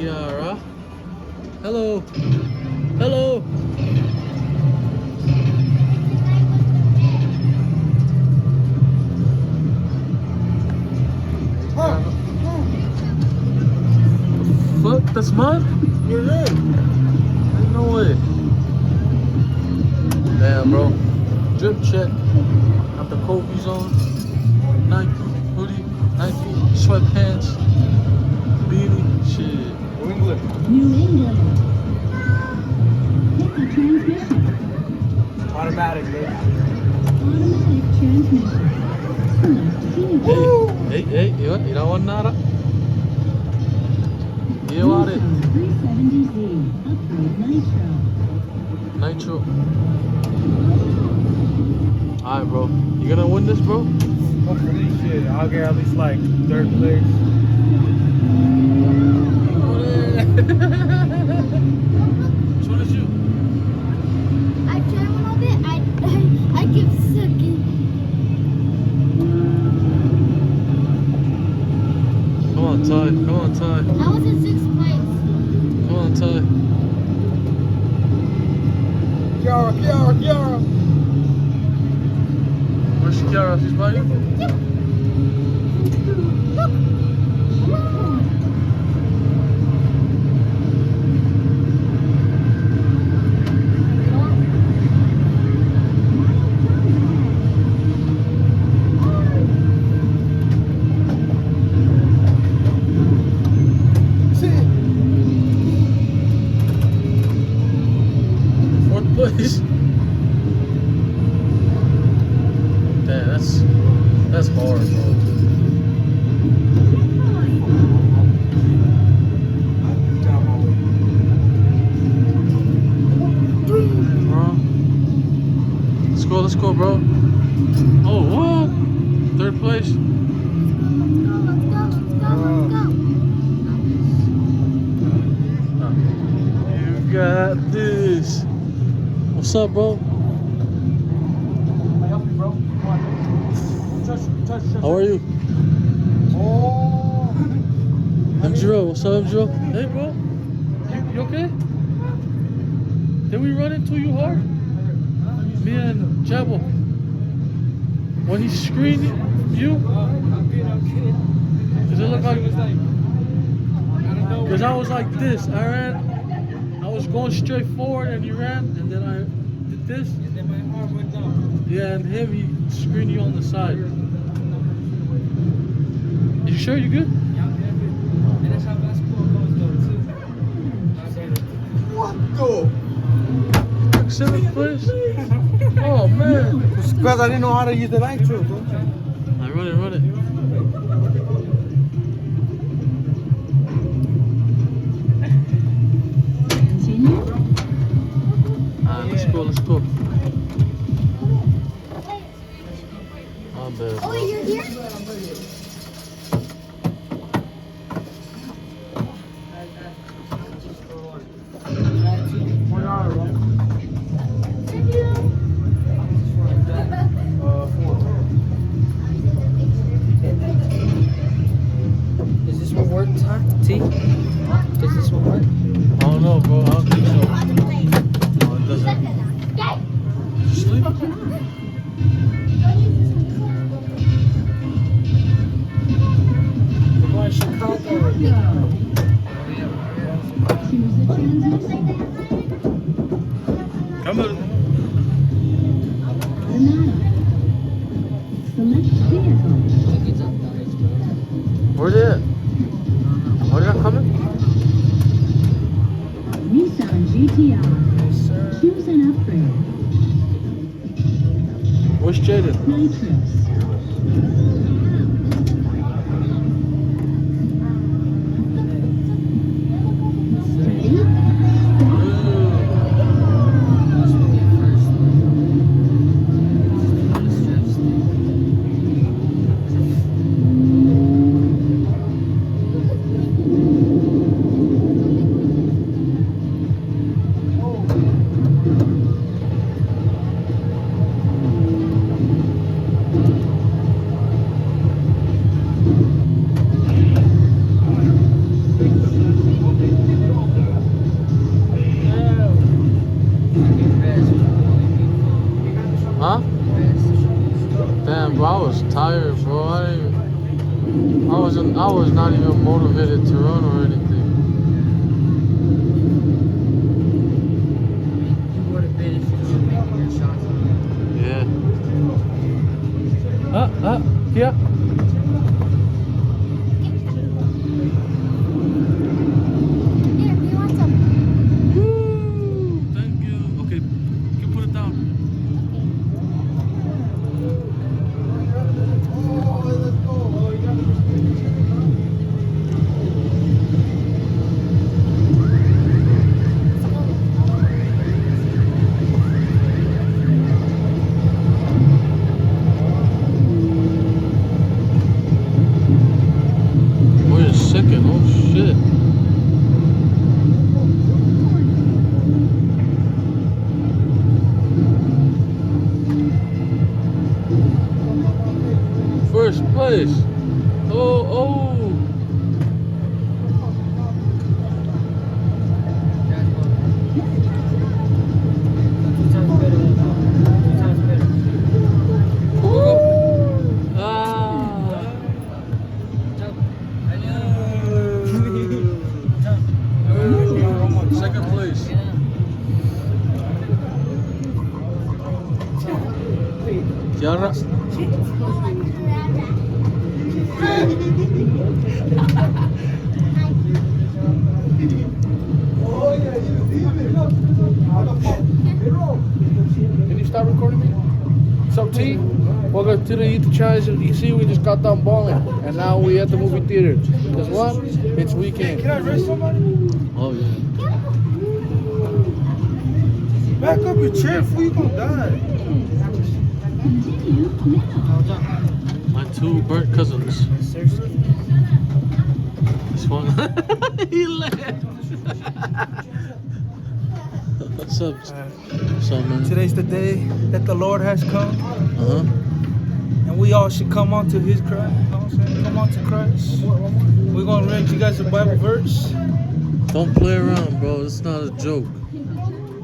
Kiara. Hello. Hello. Fuck, that's mine? Yeah. Ain't no way. Damn, bro. Drip check. Got the Kobe's on. Nike hoodie. Nike sweatpants. Beanie. Shit. New England. New England. Hit the transmission. Automatic, man. Automatic transmission. Select vehicle. Hey, you know what, Nara? You want it? 370Z. Upgrade Nitro. Nitro. Alright, bro. You gonna win this, bro? Hopefully, shit. I'll get at least like third place. Which one is you? I try one of it. I give second. Come on, Ty. Come on, Ty. I was in sixth place. Come on, Ty. Kiara. Where's Kiara? She's by you? Fourth place. Damn, that's hard, bro. Bro. Let's go, bro. Oh, what? Third place. Let's go. You got this. What's up, bro? How are you? Oh. M0, what's up, M0? Hey, bro. You okay? Did we run into you hard? Me and Jabba. When he screened you? Does it look like... Because I was like this. I was going straight forward and you ran, and then I did this. And then my arm went down. Yeah, and him, he screened you on the side. You sure you good? Yeah, I'm good. And that's how basketball goes, though, too. What the? Seventh place? Oh, man. Because I didn't know how to use the nitro, bro. I run it. Continue. Let's go. My bad, Oh, bro. you're here? Does this one work, T? Does this one work? I don't know, bro. I don't think so. Other place. Oh, it doesn't. Okay. You sleep? We're going to Chicago. Choose the transmission. Come on. Automatic. Select vehicle. Where they at? Are they not coming? Nissan GTR. Choose an upgrade. Where's Jaden? Nitrous. Ready? motivated to run or anything. You would have been if you were making your shots. Yeah. Yeah. Here, do you want some? Woo! Thank you. Okay, you can put it down. Wait a second. Oh shit. First place. Oh. Two times better than two times better. Ah. Second place. Kiara. Can you stop recording me? So T, welcome to the YouTube channel. You see, we just got done balling, and now we at the movie theater. Cause what? It's weekend. Can I raise somebody? Oh yeah. Back up your chair before you gonna die. Continue now. My two burnt cousins. This one. He laughed. What's up? What's up, man? Today's the day that the Lord has come, Uh-huh. and we all should come onto His Christ. You know what I'm saying? Come onto Christ. We're gonna read you guys a Bible verse. Don't play around, bro. It's not a joke.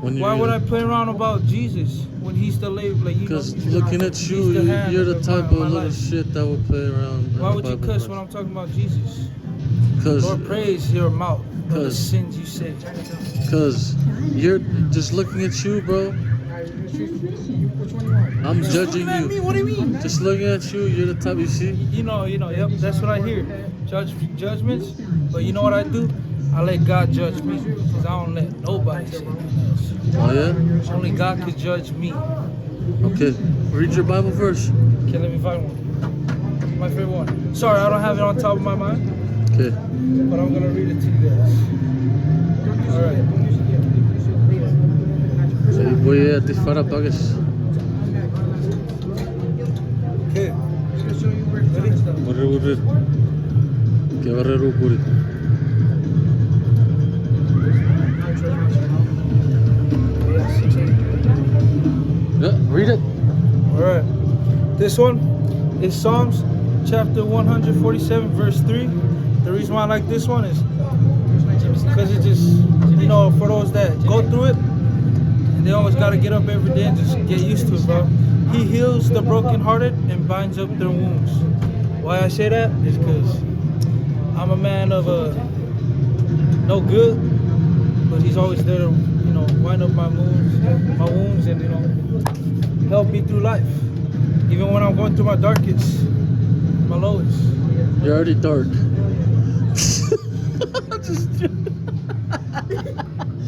When Why would I play around about Jesus when He's the label? Like, Because looking at you, you're the type of little shit that would play around. Why would you cuss when I'm talking about Jesus? Because Lord, praise your mouth for the 'Cause- sins you say. you're just looking at you, bro. I'm judging Looking at me? you. What do you mean? Just looking at you, you're the type, you see? You know, yep, that's what I hear. Judgments, but you know what I do? I let God judge me, because I don't let nobody say nothing else. Oh, yeah? Only God can judge me. Okay. Read your Bible verse. Okay, let me find one. My favorite one. Sorry, I don't have it on top of my mind, Okay. but I'm going to read it to you guys. All right. So, voy a disparar pagues. Okay. Ready? Barrer. Que barrer upuri. Yeah, read it. All right. This one is Psalms chapter 147, verse 3. The reason why I like this one is because it just, for those that go through it, and they always got to get up every day and just get used to it, bro. He heals the brokenhearted and binds up their wounds. Why I say that is because I'm a man of no good, but He's always there to, wind up my wounds, and help me through life, even when I'm going through my darkest, my lowest. You're already dark.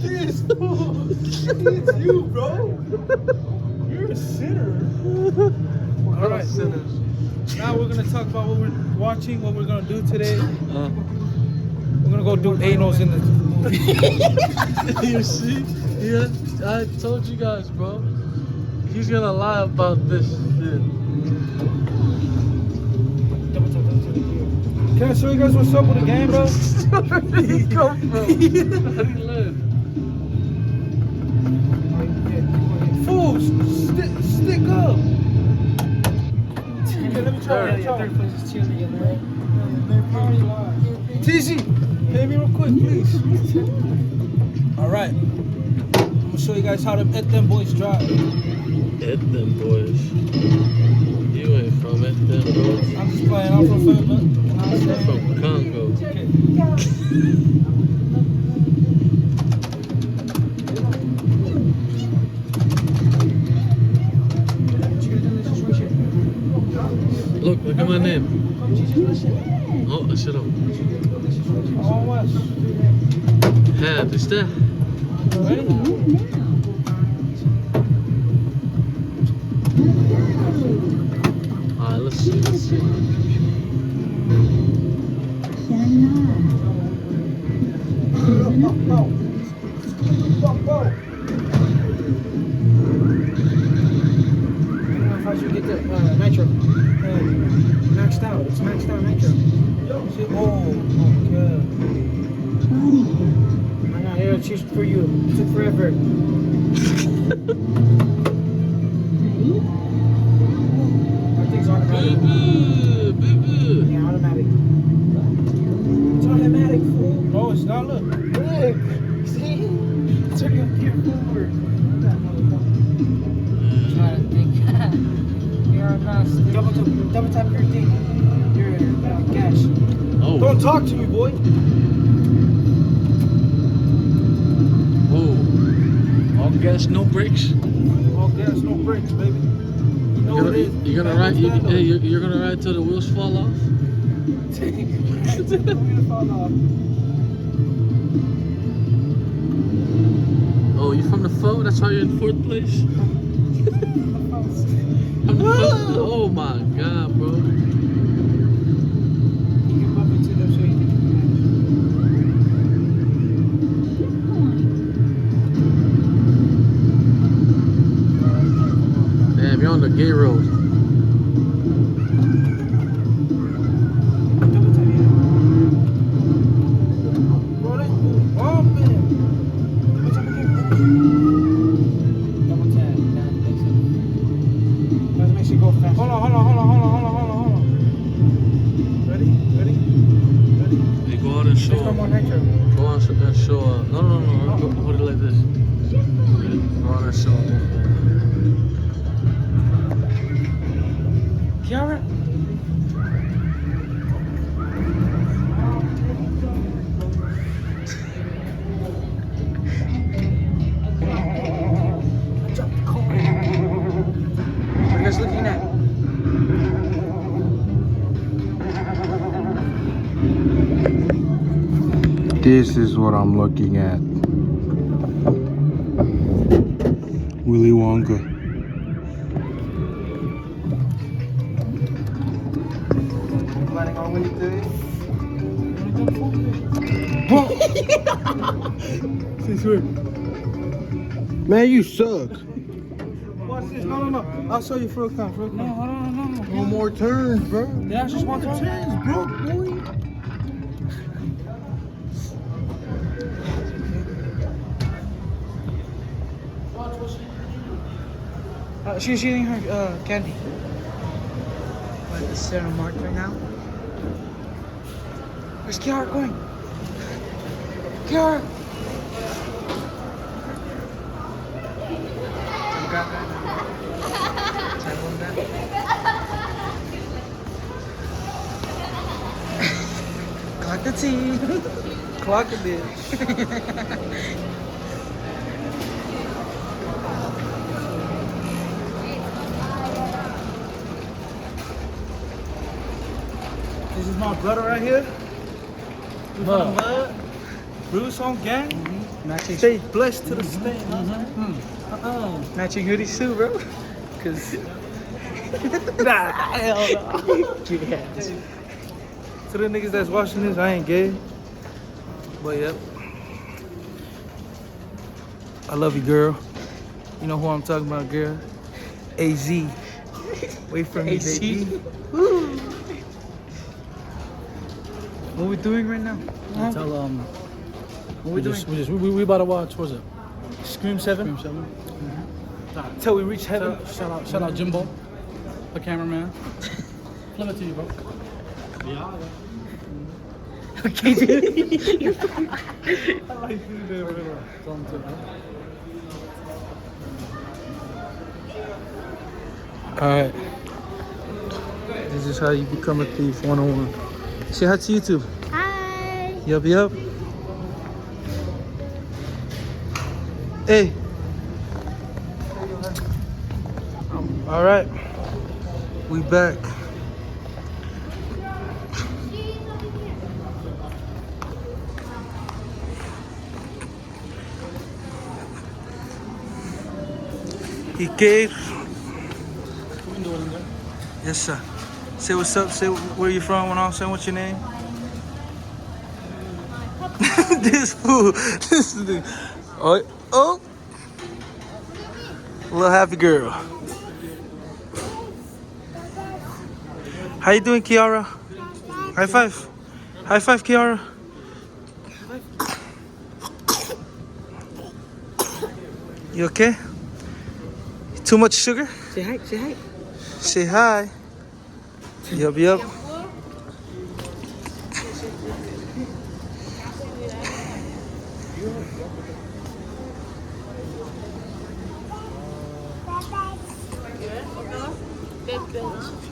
It's you, bro. You're a sinner. All right. Now we're gonna talk about what we're watching, what we're gonna do today. We're gonna go do anals in the movie. You see? Yeah, I told you guys, bro. He's gonna lie about this shit. Can I show you guys what's up with the game, bro? Where did he come from? How did he live? Fools, stick up. Okay, let me try. Third place is cheerleading, right? TZ, pay me real quick, please. All right. I'm gonna show you guys how to let them boys drive. Hit them boys. You ain't from it, them boys. I'm just playing. I'm from Philip. I'm saying. From Congo. Look at my name. Oh, shut up. Oh, what? Hand, is that? Ready? Alright, let's see. If I should get the nitro. Maxed out. It's maxed out nitro. See, oh, okay. I'm not here to choose for you. It took forever. Everything's automatic. Yeah, automatic. It's automatic, fool. No, it's not. Look. Look. See? Turn your gear forward. Try to think. You're not double tap your thing. Your cash. Oh. Don't talk to me, boy. Oh. All gas, no brakes. All gas, no brakes, baby. You know what it is. You're gonna ride. You're gonna ride till the wheels fall off. Oh, you from the foe? That's why you're in fourth place. From the foe? Oh my God, bro. You can bump into them so you can. Damn, you're on the gay road. Double tap, yeah. Bro, they bumping. Double tap again. Double tap. That makes it go fast. Hold on. Ready? Hey, go out and show. There's no more nitro. Go out and show. No. Hold it like this. Go out and show. Kiara? Drop the car. What are you guys looking at? This is what I'm looking at. Willy Wonka. Planning on winning today? Man, you suck. Watch this. No. I'll show you for a count. No, hold on. No more turns, bro. Yeah, I just want the turns, bro, boy. She's eating her candy. We're at the Center Mart right now. Where's Kiara going? Kiara! Clock the tea. Clock it, bitch. This is my brother right here. Blood. Bruce on gang. Matching, Stay blessed to the state. matching hoodies too, bro. Cause Nah, hell no. yes. To the niggas that's watching this, I ain't gay. But yep. I love you, girl. You know who I'm talking about, girl. AZ. Wait for me, AZ. baby. What we doing right now? Tell What we doing? we about to watch. What's it? Scream 7. Scream 7. Till we reach heaven. Shout out Jimbo, the cameraman. Flip it to you, bro. Yeah. Okay, dude. I like you there, bro. Tell him to, bro. Alright. This is how you become a thief 101. Say hi to YouTube. Hi. Yup, yup. Hey. Alright. We back. He gave. Yes, sir. Say what's up. Say where you from. When I'm saying what's your name. This fool. This dude. Oh, oh. Little happy girl. How you doing, Kiara? High five. High five, Kiara. You okay? Too much sugar? Say hi, say hi. Say hi. Yup, yup.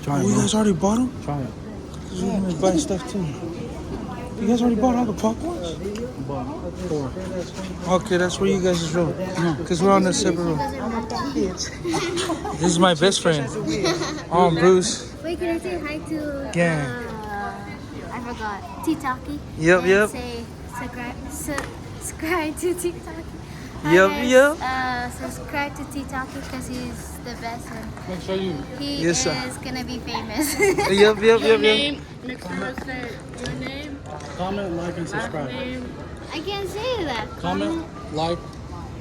Oh, you guys already bought them? Try it. We're gonna buy stuff too. You guys already bought all the popcorns? Four. Okay, that's where you guys is from. Because we're on a separate room. This is my best friend. Bruce. Wait, can I say hi to Gang. I forgot. T-Talkie. Yep, And yep. Say subscribe to T-Talkie. Yep, yep. Subscribe to T-Talkie because he's the best one. Make sure you. He Yes, sir. is gonna be famous. Yep, yep, yep, yep. Make sure to say your name, Comment, like, and subscribe. name. I can't say that. Comment, like,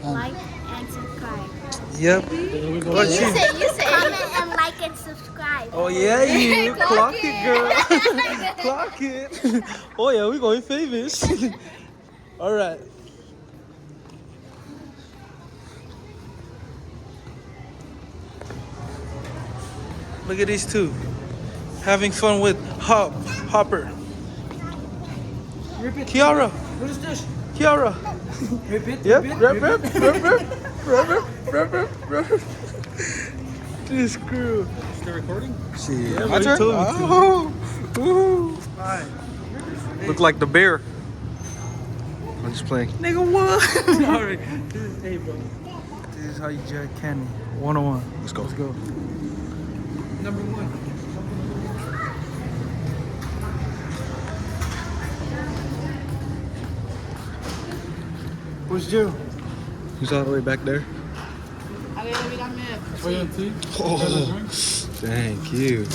and like, and subscribe. Yep. there we go. What You you? say comment and like and subscribe. Oh, yeah, you. Clock Clock it. it, girl. Clock it. Oh, yeah, we going famous. All right. Look at these two. Having fun with Hopper. Kiara. What is this? Kiara. Repeat, Yep. repeat, Rep, repeat. rep. This crew. Still recording? See, Yeah, my turn. Oh. Ooh. Look like the bear. I'm just playing. Nigga, what? Alright. Hey, bro. This is how you jack candy. 101. Let's go. Let's go. Number one. Where's Joe? Who's all the way back there? For your tea? Oh, thank you.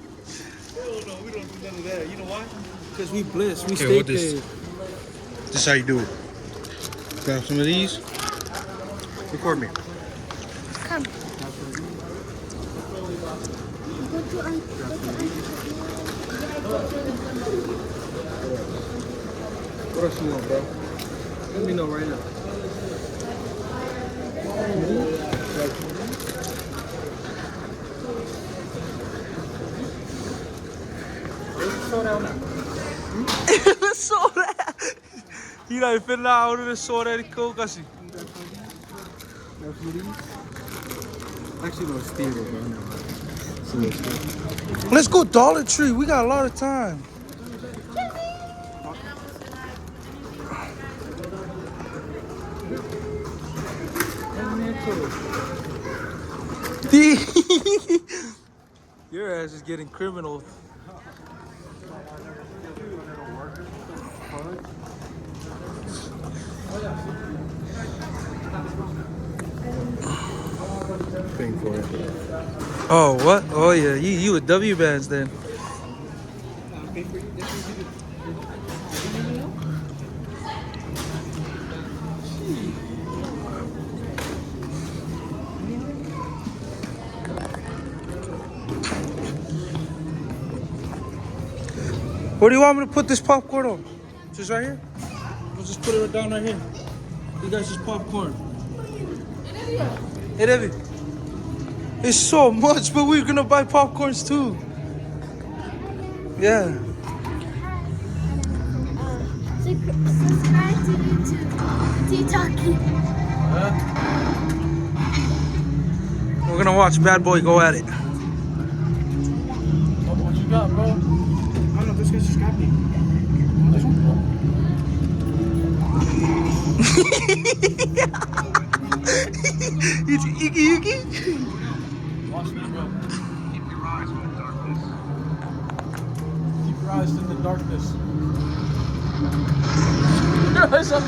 We don't do none of that. You know why? Because we blessed. We Okay, stay what this? paid. This is how you do it. Grab some of these. Record me. Come. What else you want, bro? Let me know right now. Soda. You know, if you're out of the soda, it's cool, cause Actually, no, it's steel, bro. let's go Dollar Tree. We got a lot of time. Your ass is getting criminal. Paying for it. Oh, what? Oh, yeah. You a W bands then. Where do you want me to put this popcorn on? Just right here? We'll just put it down right here. You guys just popcorn. Hey, David. It's so much, but we're gonna buy popcorns too. Yeah. Subscribe to YouTube. T-Talking. Huh? We're gonna watch Bad Boy go at it. Oh, what you got, bro? I don't know, this guy's just got me. This one? It's Iggy Iggy. Watch me, bro. Keep your eyes in the darkness. Keep your eyes in the darkness. Your eyes up.